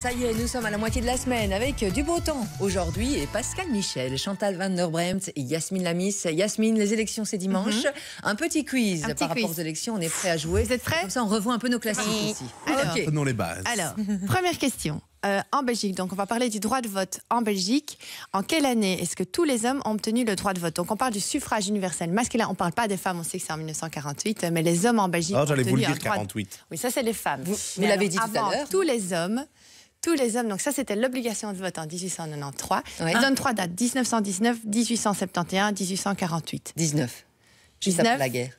Ça y est, nous sommes à la moitié de la semaine avec du beau temps aujourd'hui et Pascal Michel, Chantal Van Der Bremt et Yasmine Lamis. Yasmine, les élections c'est dimanche. Un petit quiz par rapport aux élections, on est prêt à jouer. Vous êtes prêts? Comme ça on revoit un peu nos classiques aussi. Alors, prenons les bases. Alors, première question. En Belgique, donc on va parler du droit de vote en Belgique. En quelle année est-ce que tous les hommes ont obtenu le droit de vote? Donc on parle du suffrage universel masculin, on ne parle pas des femmes, on sait que c'est en 1948, mais les hommes en Belgique ont j'allais vous obtenu le un dire, droit 48. Oui, ça c'est les femmes. Vous Mais l'avez alors, dit tout à avant, l'heure. tous les hommes, donc ça c'était l'obligation de vote en 1893. Ouais. Je donne trois dates, 1919, 1871, 1848. 19. Juste 19. après la guerre.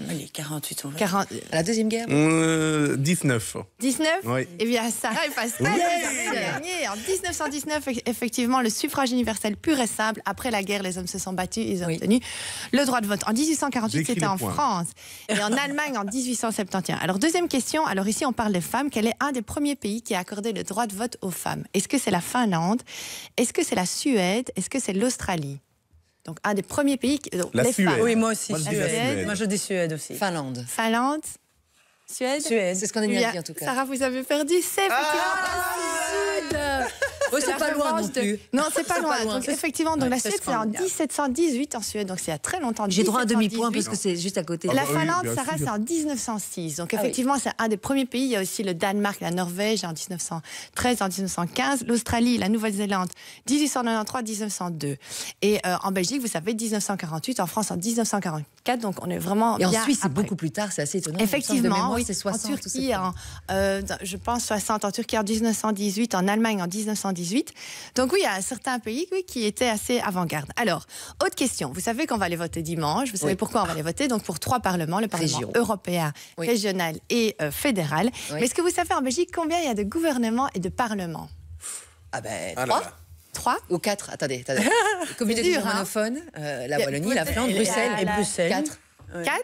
Allez, 48, on va. 40, À la deuxième guerre 19. 19. Oui. Eh bien, Sarah et Pascal, vous avez gagné. En 1919, effectivement, le suffrage universel pur et simple. Après la guerre, les hommes se sont battus, ils ont obtenu le droit de vote. En 1848, J'écris c'était les en points. France. Et en Allemagne, en 1871. Alors, deuxième question. Alors, ici, on parle des femmes. Quel est un des premiers pays qui a accordé le droit de vote aux femmes? Est-ce que c'est la Finlande? Est-ce que c'est la Suède? Est-ce que c'est l'Australie? Donc, un des premiers pays... donc, La les Suède. femmes. Oui, moi aussi, Moi, je dis la Suède. Suède. Moi, je dis Suède aussi. Finlande. Finlande? Suède? Suède. C'est ce qu'on a Eh bien, dit en tout cas. Sarah, vous avez perdu. C'est effectivement la Suède. Oh, c'est la pas loin revanche non de- plus. Non, c'est pas C'est loin. pas loin. Donc, effectivement, donc, la c'est Suède, c'est en scandinave. 1718 en Suède. Donc, c'est il y a très longtemps. J'ai droit à un demi-point 1718. parce que c'est juste à côté. La Ah bah oui, Finlande, bien Sarah, sûr. c'est en 1906. Donc, oui. effectivement, c'est un des premiers pays. Il y a aussi le Danemark, la Norvège en 1913, en 1915. L'Australie, la Nouvelle-Zélande, 1893, 1902. Et en Belgique, vous savez, 1948. En France, en 1944. Donc, on est vraiment Et en bien Suisse, c'est après. beaucoup plus tard, c'est assez étonnant. Il me semble de Effectivement, mémoire, oui. c'est 60 en ou Turquie, 70. je pense 60, en Turquie en 1918, en Allemagne en 1918. Donc oui, il y a certains pays qui étaient assez avant-garde. Alors, autre question. Vous savez qu'on va aller voter dimanche. Vous savez Oui. pourquoi on va aller voter? Donc pour trois parlements, le Parlement Région. européen, Oui. régional et fédéral. Oui. Mais est-ce que vous savez en Belgique combien il y a de gouvernements et de parlements? Ah ben, Ah là 3 là. 3? ou 4. Attendez. Communauté dur, hein. germanophone, la Wallonie, la Oui, Flandre, et Bruxelles. et Bruxelles. 4. 4?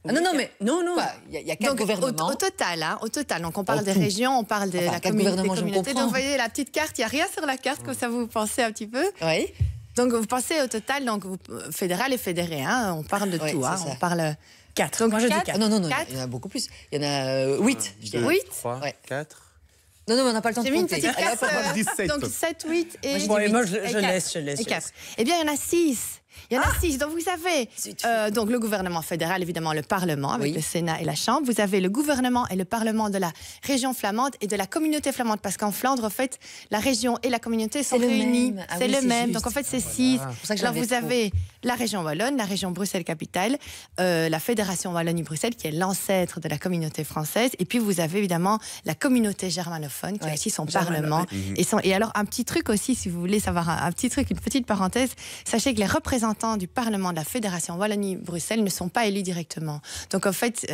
Ah non, non, mais Non, non. il y a 4 Donc, gouvernements. au total, hein, au total, donc on parle En des tout. régions, on parle de Enfin, la quatre communauté, gouvernements, je me communauté. comprends. Donc, vous voyez la petite carte, il n'y a rien sur la carte, comme ça vous pensez un petit peu. Oui. Donc, vous pensez au total, donc, fédéral et fédéré, hein, on parle de Ouais, tout, hein, c'est ça. on parle... 4. Donc, Moi, je dis quatre. 4. Ah non, non, non, Quatre. il y en a beaucoup plus. Il y en a 8, je dirais. 8. 3, Ouais. 4. Non, non, mais on n'a pas le temps de J'ai mis une compter. petite Allez, hop, carte, moi, je dis 7. donc 7, 8 et... Moi, je et laisse, quatre. je laisse. Et 4. Eh bien, il y en a 6. Il y en a 6. Donc, vous avez donc le gouvernement fédéral, évidemment, le Parlement, avec Oui. le Sénat et la Chambre. Vous avez le gouvernement et le Parlement de la région flamande et de la communauté flamande. Parce qu'en Flandre, en fait, la région et la communauté sont le réunies. même. Ah c'est oui, le c'est même. juste. Donc, en fait, c'est 6. C'est pour ça que Alors, j'avais vous trop. avez la région wallonne, la région Bruxelles-Capitale, la Fédération Wallonie-Bruxelles, qui est l'ancêtre de la communauté française. Et puis, vous avez évidemment la communauté germanophone, qui a Ouais, aussi son germanophone. Parlement. Et alors, un petit truc aussi, si vous voulez savoir un petit truc, une petite parenthèse, sachez que les représentants du Parlement de la Fédération Wallonie-Bruxelles ne sont pas élus directement. Donc, en fait,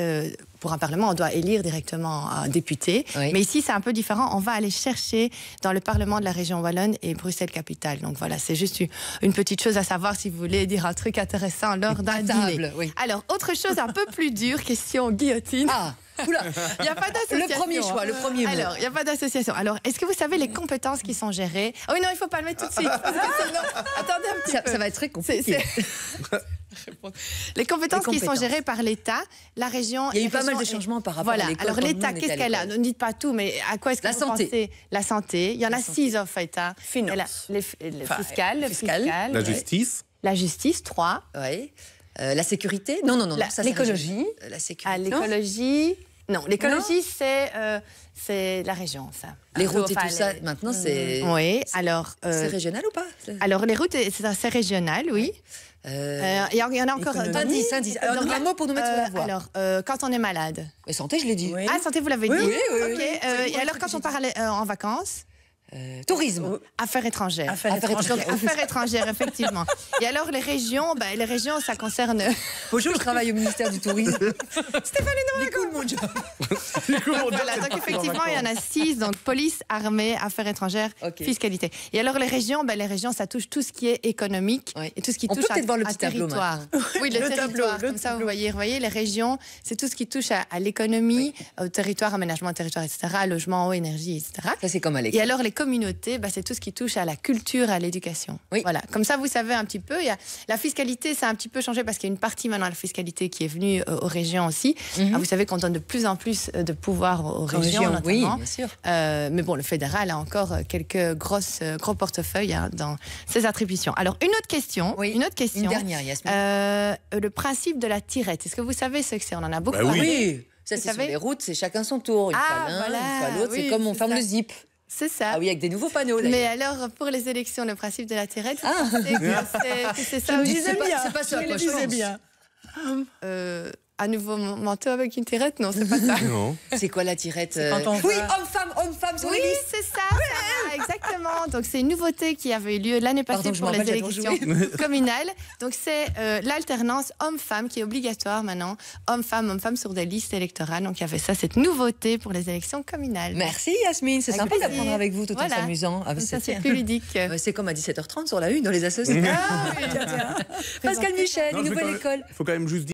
pour un Parlement, on doit élire directement un député. Oui. Mais ici, c'est un peu différent. On va aller chercher dans le Parlement de la région wallonne et Bruxelles-Capitale. Donc, voilà, c'est juste une petite chose à savoir si vous voulez dire un truc intéressant lors d'un table, dîner. oui. Alors, autre chose un peu plus dure, question guillotine. Ah, oula. Il n'y a pas d'association. Le premier choix, le premier mot. Alors, il n'y a pas d'association. Alors, est-ce que vous savez les compétences qui sont gérées? Ah oui, non, il ne faut pas le mettre tout de suite. Parce que sinon... Attendez un petit peu. Ça va être très compliqué. Les compétences qui sont compétences. gérées par l'État, la région... Il y a eu les pas mal de régions et- changements par rapport Voilà. à l'école. Alors, quand l'État, nous, on qu'est-ce était à qu'elle a? l'école. Ne dites pas tout, mais à quoi est-ce que La vous santé. pensez? La santé. Il y en a 6, en fait. Hein. Finance. Elle a le Enfin, fiscal, le fiscal. fiscal, La ouais. justice. La justice, 3. Oui. La sécurité? Non, non, non. La- ça, c'est l'écologie. régional. La sécurité. À l'écologie... Non, l'écologie, c'est la région, ça. Les routes et Enfin, tout ça, les- maintenant, c'est Oui, alors... c'est régional ou pas? Alors, les routes, c'est assez régional, oui. Il y en a encore... Économie. Indice. Donc, Un mot pour nous mettre sur la voie. Alors, quand on est malade. Mais santé, je l'ai dit. Oui. Ah, santé, vous l'avez Oui, dit? oui, oui, Ok. oui. Et alors, quand on part en vacances? Tourisme. Affaires étrangères. Affaires étrangères. Donc, affaires étrangères, effectivement. Et alors, les régions, ça concerne... Bonjour, je travaille au ministère du Tourisme. Stéphanie Cool, mon job. Voilà, donc effectivement, il y en a 6. Donc, police, armée, affaires étrangères, Ok. fiscalité. Et alors, les régions, ça touche tout ce qui est économique Oui. et tout ce qui On touche peut peut-être voir le à petit tableau territoire. maintenant. Oui, le Le territoire. tableau, le Comme ça, vous tableau. voyez, les régions, c'est tout ce qui touche à l'économie, au territoire, aménagement du territoire, etc., logement, eau, énergie, etc. Ça, c'est comme à Et l'école. alors, les communautés, c'est tout ce qui touche à la culture, à l'éducation. Oui. Voilà. Comme ça, vous savez un petit peu. La fiscalité, ça a un petit peu changé parce qu'il y a une partie maintenant de la fiscalité qui est venue aux régions aussi. Vous savez qu'on donne de plus en plus de pouvoir aux régions, notamment. Oui, bien sûr. Mais bon, le fédéral a encore quelques gros portefeuilles dans ses attributions. Alors, une autre question. Une dernière, Yasmine. Le principe de la tirette. Est-ce que vous savez ce que c'est? On en a beaucoup parlé. Oui. Ça, c'est sur les routes, c'est chacun son tour. Une fois l'un, une fois l'autre. C'est comme on ferme le zip. C'est ça. Ah oui, avec des nouveaux panneaux. Mais alors, pour les élections, le principe de la tirette, c'est ça. Je me disais bien. C'est pas ça, quoi, je pense. Bien. Un nouveau manteau avec une tirette? Non, c'est pas ça. Non. C'est quoi la tirette? Oui, homme-femme sur oui, les listes. c'est ça, exactement. Donc, c'est une nouveauté qui avait eu lieu l'année passée pour les élections communales. Donc, c'est l'alternance homme-femme qui est obligatoire maintenant. Homme-femme sur des listes électorales. Donc, il y avait ça, cette nouveauté pour les élections communales. Merci Yasmine, c'est sympa d'apprendre avec vous tout en s'amusant. Ça, c'est plus ludique. C'est comme à 17h30 sur la une dans les associations. Pascal Michel, une nouvelle école. Il faut quand même juste dire